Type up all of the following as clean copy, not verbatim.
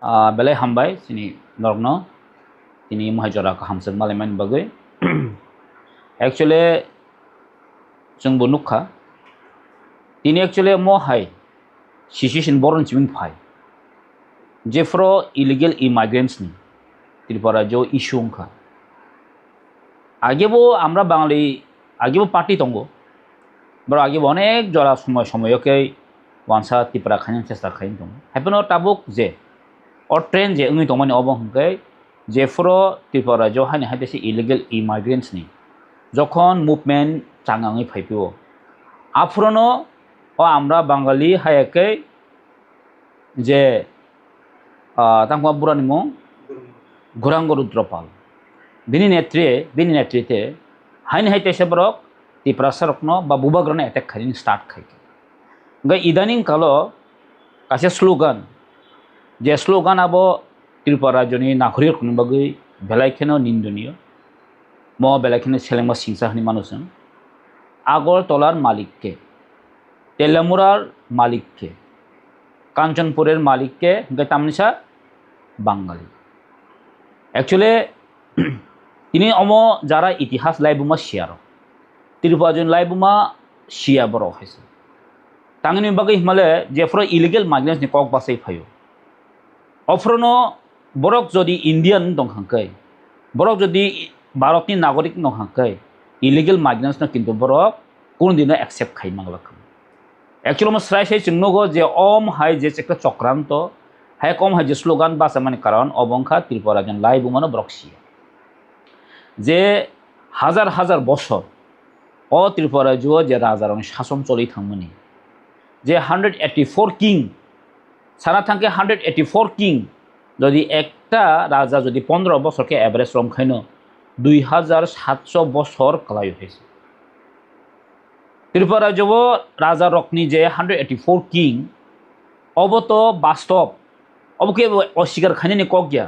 belai hambai sini norno ini mahajora ka hamsen maleman bagai actually जों बुनुखा ini actually mo hai situation boron chiming phai jefro illegal immigrants ni Tripura jo issue ongkha আগেবো আমরা বাঙালি আগেবো party দङ বড় আগে অনেক জরা সময়কে ওয়ানসা ত্রিপুরা খাইন চেষ্টা খাইন দङ হেপনো Tabuk যে or train je ngi tongmani obong hingkai je fro Tripura jo haini haidesi illegal immigrants ni যখন movement চাঙ্গাঙি ফাইপিও আফ্রনো ও আমরা বাঙালি হায়াকে যে তাঙ্কা বুরানি মো গুরাঙ্গ রুদ্রপাল বিনি নেতৃত্বে হাইনি হাইতেছে বরক ত্রিপুরা সরকনো বা বুবাগ্রনে অ্যাটাক খাইনি স্টার্ট খাইকে gai ইদানিং কালো কাছে স্লোগান যে স্লোগান আবো ত্রিপুরা জনি নাগরিক বাগৈ বেলাইখেনো নিন্দনীয় म बेलाखिनो सेलेंबा सिंसाहानि मानुसजों আগরতলার মালিককে তেলামুরার মালিককে কাঞ্চনপুরের মালিককে তামনিসা বাঙালি অ্যাকচুয়ালি তিনি অম যারা ইতিহাস লাইবুমা শিয়ার ত্রিপুরাজন লাইবুমা শিয়া বড় হয়েছে তাংনি বাকি হিমালে যেফ্র ইলিগেল মাইগ্রেন্টস কক বাসাই ফাইও অফ্রনো বরক যদি ইন্ডিয়ান দংখাঙ্কাই বরক যদি भारतनि नागरिक नहाकै इलिगेल माइग्रेंट्स किन्तु बरक कोन दिन एक्सेप्ट खाइ मांगलाखौ एक्चुअली म स्राय साइ चिन्नगो जे ओम हाय जे एक चक्रांत हाय कम हाय जे स्लोगान बासा माने कारण अबंखा त्रिपुरा जन लाइव मानो ब्रक्सी जे हाजार हाजार बছর अ त्रिपुरा जो जे राजारनि शासन चलि थांमोनि जे 184 किं सारा थांके 184 किं যদি একটা রাজা যদি 15 বছরকে এভারেজ রম খাইনো 2700 বছর কালাই হয়েছে ত্রিপুরা যুব রাজা রকনি যে 184 কিং অবত বাস্তব অবকে অস্বীকার খাইনি কক গিয়া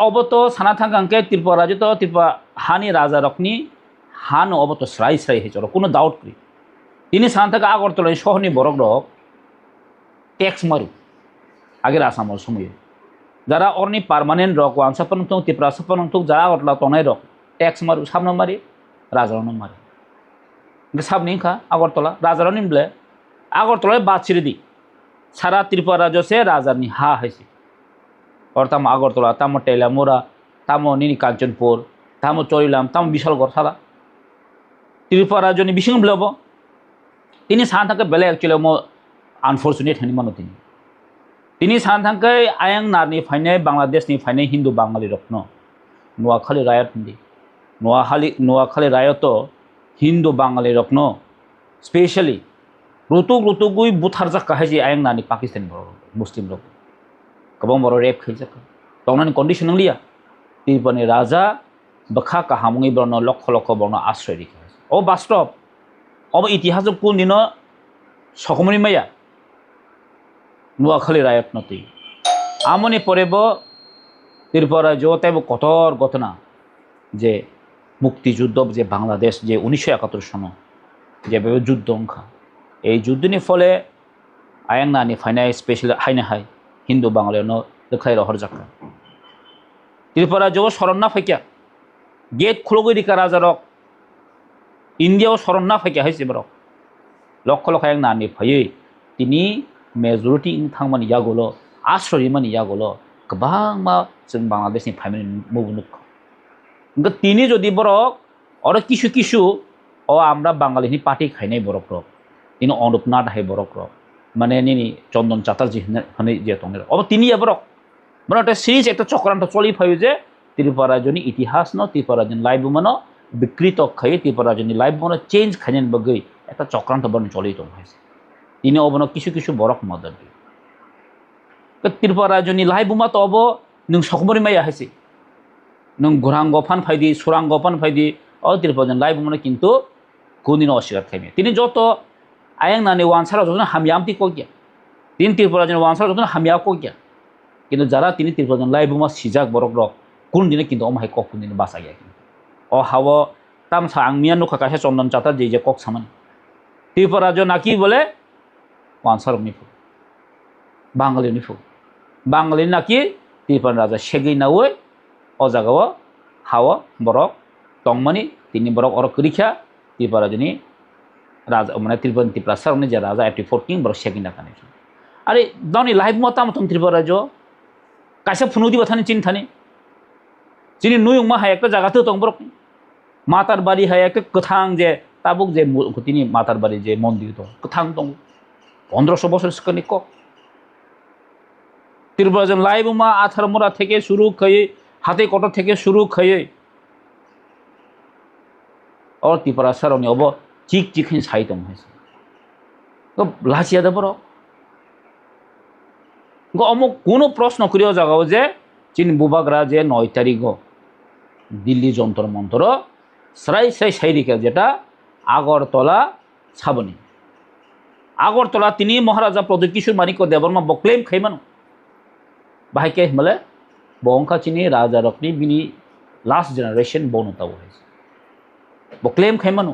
অবত সানা থাঙ্গাঙ্কে ত্রিপুরা যত ত্রিপুরা হানি রাজা রকনি হান অবত স্রাই স্রাই হয়েছিল কোনো ডাউট করি তিনি সানা থাকা আগরতলা শহরনি বরক রক ট্যাক্স মারু আগের আসামের সময় যারা অর্নি পার্মানেন্ট রক ওয়ান সাপন তো ত্রিপুরা সাপন তো যারা অটলা তনাই রক ট্যাক্স মারু সামনে মারি রাজারন মারি সামনে খা আগরতলা রাজারন বলে আগরতলায় বাদ ছেড়ে দি সারা ত্রিপুরা রাজসে রাজারনি হা হয়েছে और ताम আগরতলা ताम টেলামুরা ताम निनी कांचनपुर ताम चरिलाम ताम বিশালগড় সারা ত্রিপুরা রাজনি বিশিং বলব তিনি সান থাকে বেলে एक्चुअली मो আনফরচুনেট হনি মানো তিনি সান থাকে আয়াং নারনি ফাইনে বাংলাদেশনি ফাইনে হিন্দু বাঙালি রত্ন নোয়াখালী রায়ত দি নোয়াখালী রায়ত হিন্দু বাঙালি রত্ন স্পেশালি ऋतुगुई बुथार जाखा है जे आयं नानी पाकिस्तान मुस्लिम लोग गोबां बर रेप खाइजाखा तंनानि कन्डिशन लिया तिरपनि राजा बखा काहामुङै बरन लक्ष लक्ष बरन आश्रय दिखा ओ बास्तव अब इतिहास कोन दिन सकमनि माया নোয়াখালী রায়ত নতি আমনি পরেব ত্রিপুরা জোতাইব কঠোর ঘটনা যে মুক্তিযুদ্ধ যে বাংলাদেশ যে 1971 সন যেভাবে যুদ্ধ অংখা এই যুদ্ধনি ফলে আয়াং নানি ফাইনাই স্পেশাল হাইনে হাই হিন্দু বাঙালিয়ানো দেখাই রহর জাকা ত্রিপুরা জো শরণ না ফাইকা গেট খুলগৈ দিকা রাজারক ইন্ডিয়াও শরণ না ফাইকা হয়েছে বরক লক্ষ লক্ষ আয়াং নানি ফাইয়ে তিনি मेजरिटी थांमानि यागोल आश्रय मानि यागोल गोबां मा जों बांलादेशनि फाइमेन मुबुनुक तिनि जदि बरक और किसु किसु ओ आमरा बांगालिनि पार्टी खाइनाय बरक रक तिनि अनुपनाथ हाय बरक रक माने निनि चंदन चाटार्जी हनै जे तंगे अब तिनि बरक बरक एक सिरिज एक चक्रांत चलि फायो जे त्रिपुरा जनि इतिहास न त्रिपुरा जनि लाइव मानो विकृत खाय त्रिपुरा जनि लाइव मानो चेंज खाइनेन बगै एक चक्रांत बन चलि दं हायसे তিনি অবন কিছু কিছু বরক মদত দি ত্রিপুরা রাজনি লাইবুমা তো অব নং সকমরি মাইয়া হাইছে নং ঘোরাং গফান ফাইদি সুরাং গফান ফাইদি অ ত্রিপুরা লাইবুমা কিন্তু কোনদিন অস্বীকার খাইবে তিনি যত আয়াং নানি ওয়ানসারা যখন হামিয়ামতি কগিয়া তিন ত্রিপুরা জন ওয়ানসারা যখন হামিয়া কগিয়া কিন্তু যারা তিনি ত্রিপুরা লাইবুমা সিজাক বরক রক কোন দিনে কিন্তু অমাই কক কোন দিন বাসা গিয়া কিন্তু অ হাও তাম সা আং মিয়া নখা কাছে চন্দন চাতা যে কক সামান ত্রিপুরা জন নাকি বলে ওয়ানসার নিফু বাঙালি নিফু বাঙালি নাকি ত্রিপুরা রাজা সেগেই নাওই ও জায়গাও হাওয়া বরক টংমানি তিনি বরক অর করিখা ত্রিপুরা রাজনী রাজা মানে ত্রিপুরা সারনি যে রাজা এটি 14 বরক সেগেই না কানে আরে দাউনি লাইভ মতাম তম ত্রিপুরা রাজ্য কাইসা ফুনুদি বাথানি চিন থানি চিনি নুই উমা হায় একটা জায়গাতেও তং বরক মাতার বাড়ি হায় একটা কোথাং যে তাবুক যে তিনি মাতার বাড়ি যে মন্দির তো কোথাং দং 1500 বছর সিকানি কক ত্রিপুরা রাজ্য লাইভ উমা আথার মোড়া থেকে শুরু খেয়ে হাতে কটা থেকে শুরু খেয়ে और ত্রিপুরা সারনি অব চিক চিকহিন সাইতম হয়েছে তো লাচিয়া দে বড় অমুক কোনো প্রশ্ন করিও জাগাও যে চীন বুবাগরা যে 9 তারিখ দিল্লি যন্তর মন্তর স্রাই সাই সাইরিকা যেটা আগরতলা ছাবনি আগরতলা তিনি মহারাজা প্রদ্যোৎ কিশোর মানিক্য দেববর্মা বক্লেম খাইমানো বাহাইকে মানে বংখা চিনি রাজা রকনি বিনি লাস্ট জেনারেशन বনতাও হয়েছে বক্লেম খাইমানো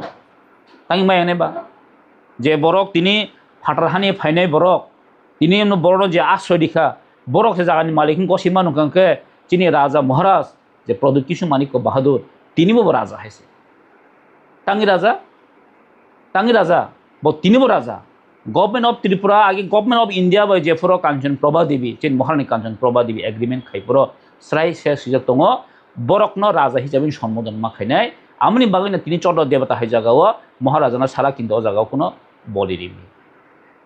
তাই মায়ানে বা যে বরক তিনি ফাটারহানি ফাইনাই বরক তিনি এমন বড় যে আশ্রয় দিখা বরক সে জায়গানি মালিক গসিমানো কাঙ্কে চিনি রাজা মহারাজ যে প্রদ্যোৎ কিশোর মানিক্য বাহাদুর তিনিও রাজা হয়েছে টাঙ্গি রাজা তিনিও রাজা गवर्नमेंट ऑफ त्रिपुरा आगे गवर्नमेंट ऑफ इंडिया बाय जेफोरो कांचन प्रभा देवी चीन महारानी कांचन प्रभा देवी एग्रीमेंट खाइपुरो स्राय से सुजग दङ बरकनो राजा हिसाबै सम्बोधन मा खाइनाय आमनि बागैना तिनि चौदह देवता हाय जागाव महाराजाना सारा किन्तु जागाव कोनो बलिरिमि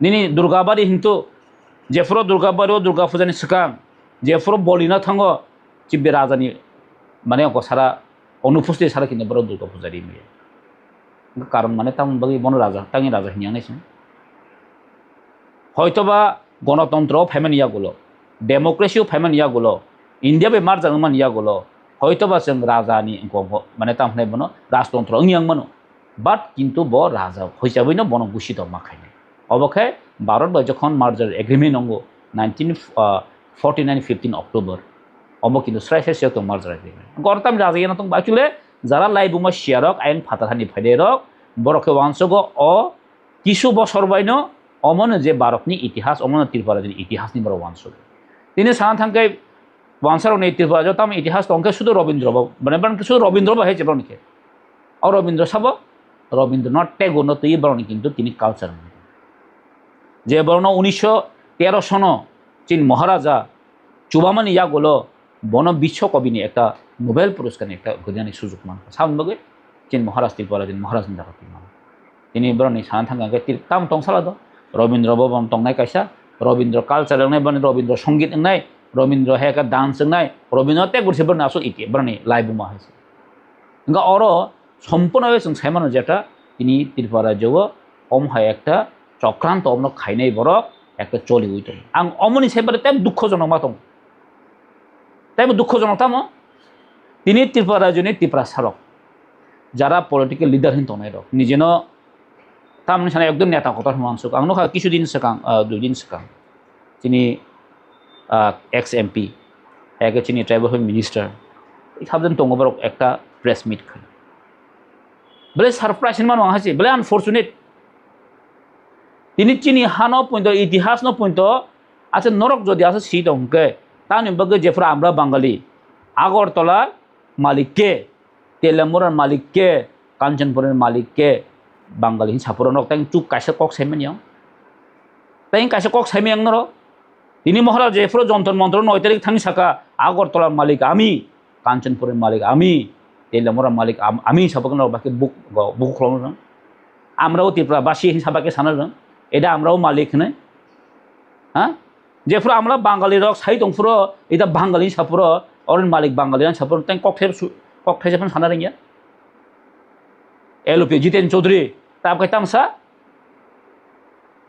निनि दुर्गाबारी हिंतु जेफोरो दुर्गाबारी दुर्गा पूजानि सिगां जेफोरो बलिना थाङो चिबे राजानि माने अको सारा अनुपस्थित सारा किन्तु बर दुर्गा पूजा रिमि कारण माने ताम बागै बन राजा तांनि राजा हियानायसिम হয়তোবা গণতন্ত্রও ফেমেন ইয়াগুলো ডেমোক্রেসিও ফেমেন ইয়াগুলো ইন্ডিয়া বে মার জাংমান ইয়াগুলো হয়তোবা जों রাজানি মানে তামনে বনো রাজতন্ত্র ইয়াং মানো বাট কিন্তু ব রাজা হিসাবেইনো বন ঘোষিত মাখাইনে অবখে ভারত বা যখন মার্জার এগ্রিমেন্ট অঙ্গ 1949 15 অক্টোবর অব কিন্তু স্রাইসে তো মার্জার এগ্রিমেন্ট গরতাম রাজা ইয়ানা তং বাচুলে যারা লাইবুমা শিয়ারক আইন ফাতাহানি ফাইদেরক বরকে ওয়ানসগ অ কিছু বছর বাইনো অমন যে বারকনি ইতিহাস অমন ত্রিপুরা যে ইতিহাসনি বড় ওয়ানস তিনি সান থাঙ্কে ওয়ানসার নেই ত্রিপুরা তাম ইতিহাস তংকে শুধু রবীন্দ্র মানে শুধু রবীন্দ্র হয়েছে বরণকে আর রবীন্দ্র সাব রবীন্দ্রনাথ ট্যাগোর তুই বরণী কিন্তু তিনি কালচার যে বরণ 1913 সন চীন মহারাজা চুবামানি ইয়াগুলো বন বিশ্বকবিনী একটা নোবেল পুরস্কার একটা গদিয়ানি সুযোগ মান সাউন বগে চীন মহারাজ ত্রিপুরা যে মহারাজ জাতি তিনি বরণী সান থাঙ্কে তাম টংসালা দ रवींद्र भवन तंगनाय कायसा रवींद्र कल्चर एंगनाय बने रवींद्र संगीत एंगनाय रवींद्र हेका डांस एंगनाय रवींद्र टेगोर से बरना आसो इति बरनी लाइबुमा हयसे इंगा अरो सम्पूर्णভাবে जों सायमानो जेटा তিনি ত্রিপুরা রাজ্য অমহায় একটা চক্রান্ত অমন খাইনাই বরক একটা চলি হইতো আং অমনি সেবারে তাই দুঃখজনক মাতম তাই দুঃখজনক তাম তিনি ত্রিপুরা রাজ্যনি ত্রিপুরা সারক যারা পলিটিক্যাল লিডার হিন তনাই রক নিজেন তামনি সানা একদম নেতা কথা মানসুক आंनो কিছুদিন सिगां 2 दिन सिगां তিনি एक्स एमपी एके चिनी ट्राइबल मिनिस्टार साबजन दङ बरक একটা प्रेस मिट खाय বলে সারপ্রাইজ মান হাসি বলে আনফরচুনেট তিনি চিনি হানো পয়েন্ট ইতিহাস নো পয়েন্ট আছে নরক যদি আছে সি দংকে তানি বগে যেফরা আমরা বাঙালি আগরতলা মালিককে তেলেমুরার মালিককে কাঞ্চনপুরের মালিককে বাঙালি সাপুরন তাই চুপ কাইসা কক সাইমেনিয়াও তাই কাইসা কক সাইমেয়াং নর তিনি মহারাজ যেফ্রো যন্তর মন্ত্র 9 তারিখ থানি সাকা আগরতলার মালিক আমি কাঞ্চনপুরের মালিক আমি তেলেমুরার মালিক আমি সাবকন বাকি বুক বুক খলন আমরাও ত্রিপুরা বাসী হিসাবে সানার এটা আমরাও মালিক না হ্যাঁ যেফ্রো আমরা বাঙালি রক সাই দংফ্রো এটা বাঙালি সাপুর অরেন মালিক বাঙালি সাপুর তাই কক থাইসাফান সানা রঙিয়া एलओपी जितेन चौधरी ताबके तामसा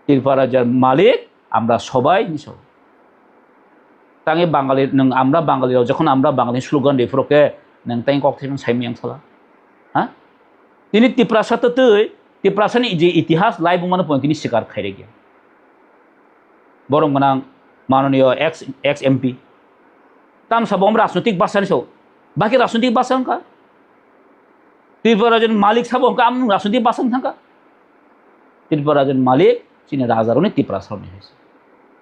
ত্রিপুরা রাজ্যের মালিক আমরা সবাই নিছো তাঙ্গে বাঙালি নং আমরা বাঙালিরাও যখন আমরা বাঙালি স্লোগান দেফ্রকে নং তাই ককথেন সাইমিয়াং সালা হ্যাঁ তিনি ত্রিপুরা সাথে ত্রিপুরাসানি যে ইতিহাস লাইভ মানে পয়েন্ট তিনি স্বীকার খাইরে গিয়া বরং মানাং মাননীয় एक्स एमपी तामसा बम राजनैतिक बासानि सौ बाकी राजनैतिक बासान का ত্রিপুরা রাজ্যের মালিক সাব আম রাজনৈতিক বাসন থাকা ত্রিপুরা রাজ্যের মালিক চীনের রাজারও ত্রিপুরা সারণী হয়েছে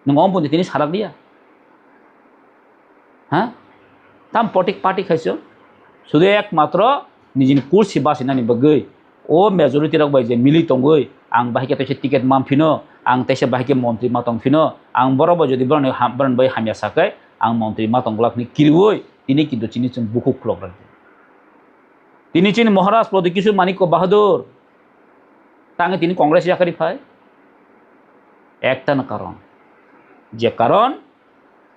নং অম্পন্থী তিনি সারা দিয়া হ্যাঁ তাম পার্টি খাইছো শুধু একমাত্র নিজের কুর্সি বাসিনাनि bagै ও মেজরিটি রক বাই যে মিলি তঙ্গৈ আং বাহিকে তাইছে টিকেট মামফিনো আং তাইছে বাহিকে মন্ত্রী মা তংফিনো আং বড় যদি বরনে হামবান বাই হামিয়া সাকাই আং মন্ত্রী মা তংলাকনি কিরুই তিনি কিন্তু চিনি চুন বুকু খুলক রাখবে তিনি চিনি মহারাজ প্রদীপ মানিক্য বাহাদুর তাঙ্গে তিনি কংগ্রেস জাকারি ফাই একটা না কারণ যে কারণ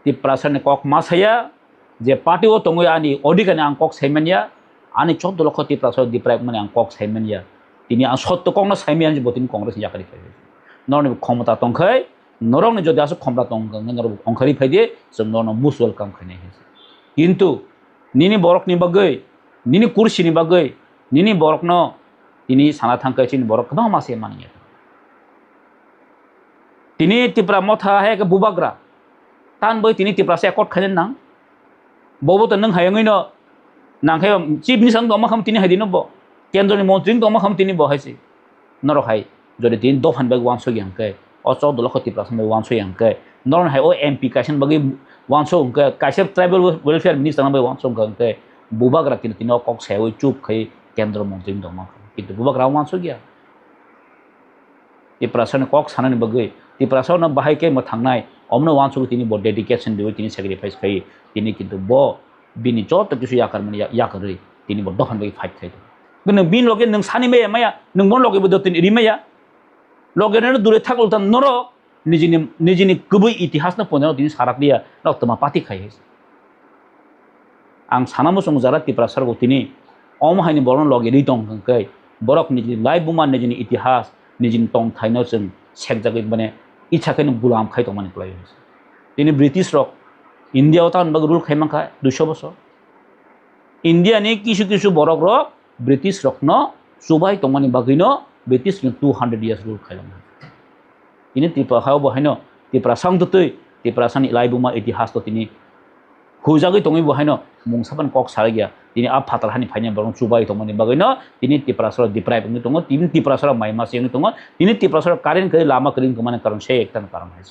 তি প্রাসনে কক মাস হাইয়া যে পার্টি ও তঙ্গৈ আনি অধিকানি আং কক সাইমানিয়া আনি 14 লক্ষ তি প্রাসদ দিপ্রায় মানে আং কক সাইমানিয়া তিনি আং সত্য কংগ্রেস সাইমিয়ান যে তিনি কংগ্রেস জাকারি ফাই নরনি ক্ষমতা তংখাই নরংনি যদি আসো ক্ষমতা তংখাই নর অংখারি ফাই দিয়ে जों নরন মুস ওয়েলকাম খাইনাই কিন্তু নিনি বরকনি bagै নিনি কুরসিनि bagै নিনি বরকनो তিনি সানা থাংखाय চিনি বরক गोबां मासे मानिया তিনি ত্রিপুরা মথা হে বুবাগ্রা তান বই তিনি ত্রিপুরা সে একট খাইন নাং ববো তো নং হাयङैनो नांखाय चिफ मिनिस्टार दमा खाम তিনি হাইदिनो ब केन्द्रनि मन्त्रि दमा खाम তিনি बहायसि नरखाय যদি তিনি দফান বাই ওয়ানসো ইয়াংকে অ 14 লক্ষ ত্রিপুরা সে ওয়ানসো ইয়াংকে নরন হাই ও এমপি কাইसन বাগै ওয়ানসো উনকে কাইसे ट्राइबल वेलफेयर मिनिस्टार बाय ওয়ানসो उनके बुबाग्रा किन तिनो कक सायाव चुप खै केन्द्र मन्त्रि दमा किन्तु बुबाग्रा वानसो गया ত্রিপুরাসনে कक साननि bagै ত্রিপুরাসने बाहायके म थांनाय अमनो वानसो तिनि ब डेडिकेशन दिवै तिनि सैक्रिफाइस खै तिनि किन्तु ब बिनि जत किसु याकार माने याकरै तिनि ब दफान बाय फाइट खै गनो बिन लगे नों सानि मे माया नों बन लगे बद तिनि रिमाया लगे न दुरे थाकल त नर निजिनि गुबै इतिहास न पनाव तिनि साराकलिया रक्तमा पाति खै आं सानामो सं जारा त्रिपुरा सरगो तिनि अमहायनि बरन लगे रि दं खै बरक निजि लाइफ बुमा निजिनि इतिहास निजिनि तंग थाइनो जों सेकजागै माने इछाखैनो गुलाम खाय दं माने क्लाय तिनि ब्रिटिश रक इंडिया तान बग रूल खायमाखा 200 बছর इंडिया नि किसु किसु बरक रक ब्रिटिश रकनो सुबाय तंमानि बागैनो ब्रिटिश 200 years रूल खायलाम तिनि त्रिपुरा खाव बहायनो त्रिपुरा संगतै त्रिपुरा सानि लाइफ बुमा इतिहास तो तिनि हुजागै तंगै बहायनो मुंसाबान कक सारा गया तिनि आ फातार हानि फाइना बरं सुबाय तंमानि बागैनो तिनि त्रिपुरा सर दिप्राय बंग तंग तिनि त्रिपुरा सर माइमास यंग तंग तिनि त्रिपुरा सर कारेन कै लामा करिन कमाने कारण से एकटान कारण हाइस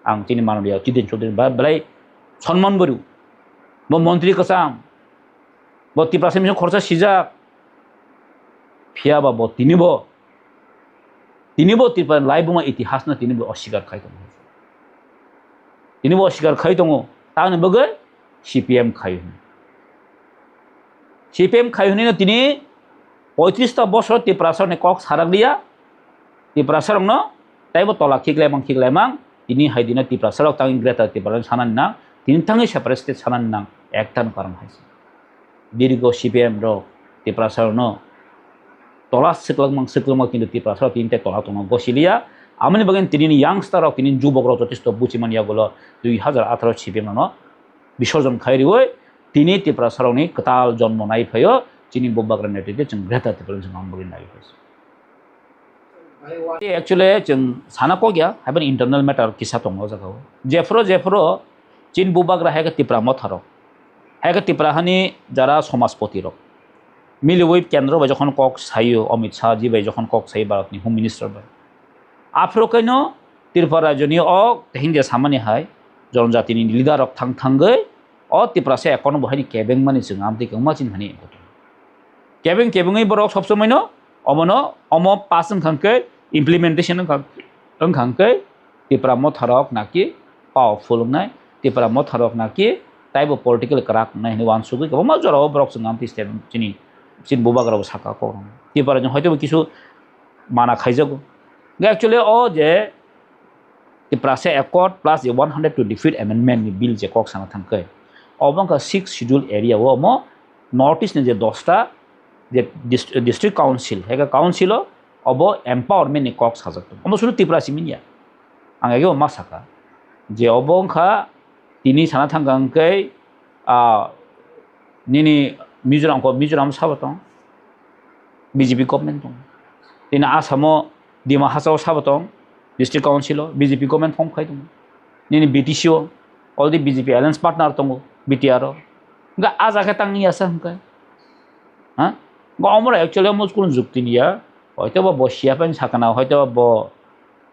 आं तिनि मानबिया चिदिन चौधरी बलाय सम्मान बरु ब मन्त्रि कसाम ब त्रिपुरा सेमिस खरचा सिजा फियाबा ब तिनिबो त्रिपुरा लाइफ बुमा इतिहास न तिनिबो अस्वीकार खाय दं तिनिबो अस्वीकार खाय दं तानो बगै सीपीएम खायहुनि तिनि 35टा बছর त्रिपुरा सरने कक सारागलिया त्रिपुरा सरनो ताइबो तला खिगलायमां तिनि हायदिनो त्रिपुरा सरक तांग ग्रेटर त्रिपुरा सानानि ना तिनि थाङै सेपारेट स्टेट सानानि ना एकटान कारण हायस दीर्घ सीपीएम रो त्रिपुरा सरनो तला सिक्लमां किन्तु त्रिपुरा सर तिनि तला तंग गसिलिया आमनि बगैन तिनि यांगस्टार तिनि जुबक रो जथेष्ट बुचिमानिया गलो 2018 सीपीएम नो विसर्जन खायरिवै तिनि त्रिपुरा सरनि कताल जन्म नाय फयो चिनि बुबाग्रा नेतृत्व जों ग्रेटर त्रिपुरा जों आमबगै नाय फयो एक्चुअली जों सानाको गया हाबन इंटरनल मैटर किसा दङ जागाव जेफ्रो चिन बुबाग्रा हाय त्रिपुरा मथारो हाय त्रिपुरा हानि जारा समाजपति रो मिलिवै केन्द्र बाय जखन कक सायो अमित शाह जी बाय जखन कक सायो भारतनि होम मिनिस्टार बाय आफ्रोकैनो त्रिपुरा राज्यनि अ हिंदे सामानि हाय जनजातिनि लिडार थांगै अ त्रिपुरा से एकोन बहायनि केबें माने जों आमति गमाचिन हानि केबेंयै बरक सब समयनो अमनो अम पासन खांकै इम्प्लिमेंटेशन खांकै त्रिपुरा मथारक नाकि पावरफुल नाय त्रिपुरा मथारक नाकि ताइबो पॉलिटिकल कराक नाय वान सुगै गमा जराव बरक जों आमति स्टेट चिन बुबाग्राव साका को त्रिपुरा जों हयतो किछु माना खायजागो एक्चुअली अ जे त्रिपुरा से एकॉर्ड प्लस 100 डिफीट अमेंडमेंट नि बिल जे कक साना थांकै अबंका 6 शेड्यूल एरिया वो अम नॉर्थ ईस्ट ने जे 10टा जे डिस्ट्रिक्ट काउंसिल हेगा काउंसिल अब एम्पावरमेंट नि कक साजक अम सुरु त्रिपुरा सिमिनिया आं एगे मा साका जे अबंका तिनि साना थांगांकै निनि मिजोराम साबतं बीजेपी गवर्नमेंट दं तिनि आसामो दिमा हासाव साबतं district council BJP government form खाय दं निनि बीटीसीओ all the BJP alliance partner दं बीटीआर गा आजाके तांनि आसा हंका हा गमरा एक्चुअली मुस्कुल जुक्तिनिया हयतो बसिया पेन साकना हयतो ब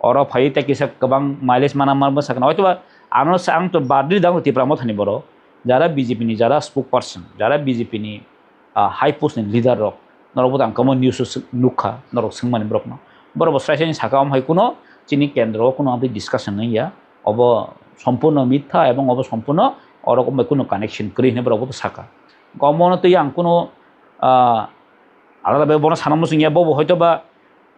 अर फाइ तेकिसा गोबां माइलेज माना मारबो साकना हयतो आनो आं तो बाद्रि दां त्रिपुरा मथानि बर যারা বিজেপি ni যারা স্পোক পারসন যারা BJP ni high post ni leader রক নরক ang kamo news nukha norok singmani brok no borok sraisani saka amhai kuno chini kendro kuno ambi discussion nei ya obo সম্পূর্ণ মিথ্যা এবং of সম্পূর্ণ ওরকম কোনো কানেকশন করি নে বরব সাকা গমন তো আং কোনো আলাদা বড় সানাম সিংয়া বব হয়তো বা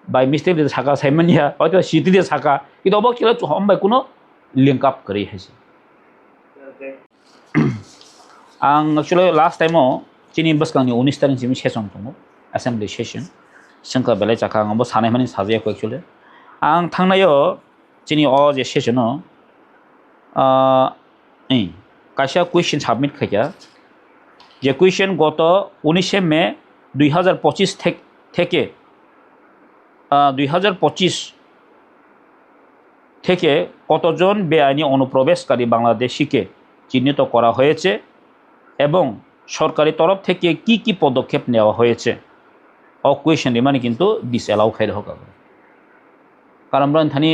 বাই মিস্টেক দিয়ে সাকা সাইমানিয়া হয়তো সিটি দিয়ে সাকা কিন্তু অব কিলো হমবাই কোনো লিঙ্ক আপ করি হেসি आं एक्चुअली लास्ट टाइमाव चिनि बसकांनि 19 तारिखसिम सेसन दङ एसेम्बलि सेसन जोंखौ बेलाय जाखा आंबो सानाय माने साजायाखै एक्चुअली आं थांनायाव चिनि अ जे सेसनाव कायसा कुइसन साबमिट खाया যে কুইশন গত 19 মে 2025 থেকে 2025 থেকে কতজন বেআইনি অনুপ্রবেশকারী বাংলাদেশিকে চিহ্নিত করা হয়েছে এবং সরকারি তরফ থেকে কি কি পদক্ষেপ নেওয়া হয়েছে অ কুইশন মানে কিন্তু ডিসএলাউ খাই হোক কারণ থানি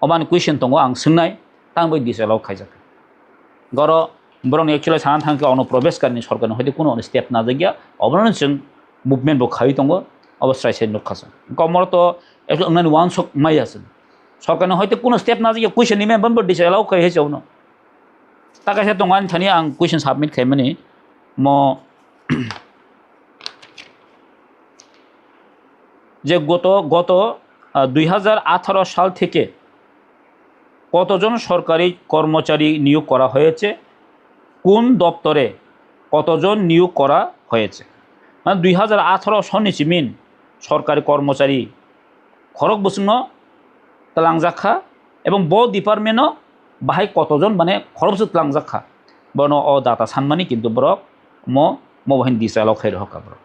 অমান কুইশন দङ आं सोंनाय तांबो डिसएलाउ खायजाखै गर बरं एक्चुअली सान थांखि अनुप्रवेशकारिनि सरकारनि हयতো কোনো स्टेप ना जागिया अबरन जों मुभमेन्ट बो खाइ दङ अबस्राय से नखास कमरत एक अंगनानि वान सक मायासन सरकारनि हयতো কোনো स्टेप ना जागिया कुइशन नि मेम्बर डिसएलाउ खाइ हेसावनो ताकासे दङान थानि आं कुइशन साबमिट खायमानि म যে গত 2018 সাল থেকে কতজন সরকারি কর্মচারী নিয়োগ করা হয়েছে কোন দপ্তরে কতজন নিয়োগ করা হয়েছে মানে 2018 সননিसिमिन সরকারি কর্মচারী খরক বসুন তলাংজাখা এবং ব ডিপার্টমেন্টও বাহাই কতজন মানে খরবসু তলাংজাখা বন অ ডাটা সানমানি কিন্তু বরক মবাহিন দিসালাও খাই রহকা বরক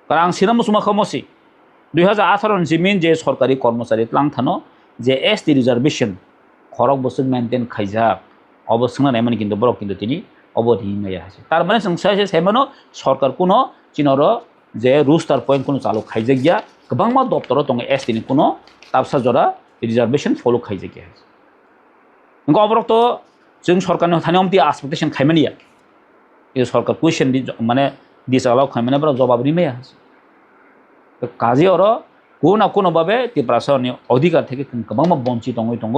কারণ आं सिरां मुसुमा खमसि 2018 निसिमिन जे सरकारि कर्मचारी तलांथानो जे एसटी रिजार्वेशन खरक बसुन मेनटेन खाइजाक अबसंना नायमानि किन्तु बरक किन्तु तिनि अबधि नाया हासे तार माने जों सायसे सायमानो सरकार कुनो चिनर जे रुस्टार पॉइंट कुनो चालु खाइजागिया गोबां मा दप्तर दङ एसटी नि कुनो ताबसा जरा रिजार्वेशन फलो खाइजागिया नंगौ अबरक तो जों सरकारनि थानि अमति एक्सपेक्टेशन खाइमानिया ए सरकार क्वेश्चन माने डिसअलाउ खाइमाने बरक जवाब रिमाया हासे কাজে ওর কোনো কোনোভাবে ত্রিপুরাসরनि অধিকার থেকে गोबां বঞ্চিত दङ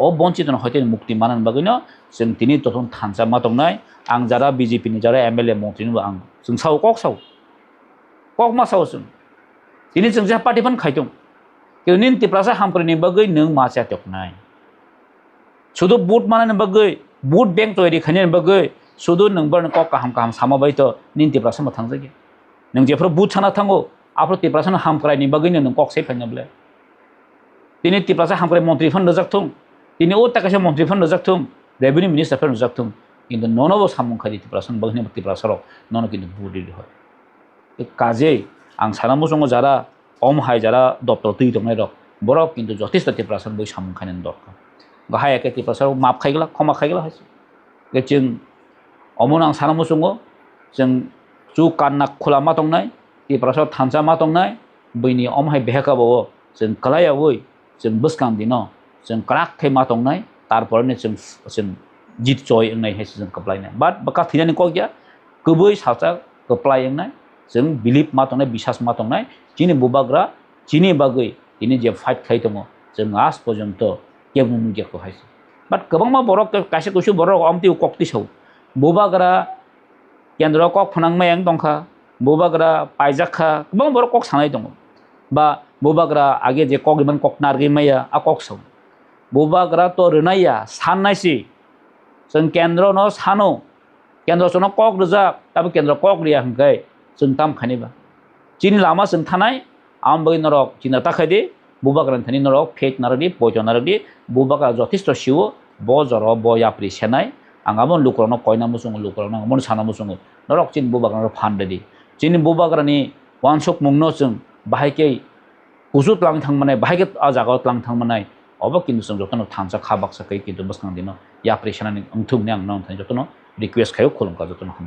अ बঞ্চিত হয়তো মুক্তি मानन बागैनो जों दिनै तथन थानसा मा दंनाय आं जारा बीजेपी नि जारा एमएलए मंत्रिनिबो आं जों साव कक मा साव जों दिनै जों जा पार्टी फान खायदों किन्तु निन त्रिपुरासा हामप्रनि बागै नों मा जातकनाय सुदु बुट मानन बागै बुट बैंक तयारि खायनि बागै सुदु नोंबर कक काहाम सामाबायत निन त्रिपुरासा मा थांजागे नों जेफोर बुट साना थांगो आपरो त्रिपुरासा हामक्रायनि बागैनो नों कक सायफायनोब्ला दिनै त्रिपुरासा हामक्राय मन्त्रि फान रजाकथों दिनै ओ ताकासे मन्त्रि फान रजाकथों रेभिनिउ मिनिस्टार फान रजाकथों किन्तु ननबो सामुखारि त्रिपुरासा बागैनो त्रिपुरासाराव नन किन्तु बुदि হয় काजे आं सानामो जों जारा अमहाय जारा दप्तर तै दंनाय रक बरक किन्तु जथेष्ट त्रिपुरासा बै सामुखायनि दरकार गाहाय एके त्रिपुरासाराव माफ खायगला खमा खायगला हाय जों अमन आं सानामो जों जु कान्ना खुला मा दंनाय त्रिपुरासाराव थानसा मा दंनाय बैनि अमहाय बेहकाबो जों कलायावै जों बसकां दिनो जों क्राक मा दंनाय तारपरनो जों जित जय होननाय हेसि जों कप्लायनाय बाट बका थिनानि क गया गुबै साचा कप्लायनाय जों बिलिभ मा दंनाय बिसास मा दंनाय जिनि बुबाग्रा जिनि बागै दिनै जे फाइट खाय दङ जों आज पर्यन्त केबो नुगियाखौ हायसि बाट गोबां मा बरक कासे कुसु बरक अमति कक्ति साव बुबाग्रा केन्द्र कक फनांनाय आं दंखा बुबाग्रा पाइजाखा गोबां बरक कक सानाय दङ बा बुबाग्रा आगे जे कक इमान कक नारगै माया आ कक साव बुबाग्रा तो रनाया साननायसि जों केन्द्र न सानो केन्द्र सन कक रजा ताबो केन्द्र कक रिया हंखाय जों ताम खानिबा जिनि लामा जों थानाय आम बै नरक जिना ताखायदि बुबाग्रा थानि नरक फेक नारदि पयजन नारदि बुबाग्रा जथेष्ट सिउ ब जर ब याप्रि सेनाय आंगाबो लुकरनो कयना मुसुं लुकरनो मन साना मुसुं नरक जिन बुबाग्रा फानदि जिनि बुबाग्रानि वानसक मुंनो जों बाहायकै हुजुत लां थांमानाय बाहायके आ जागाव लां थांमानाय अब किन्तु जों जतनो थांसा खाबाक साकै किन्तु बसखां दिनो याप्रि सेनानि अंथुमनि आं नां थानि जतनो रिक्वेस्ट खायो खुलुमका जतनो हम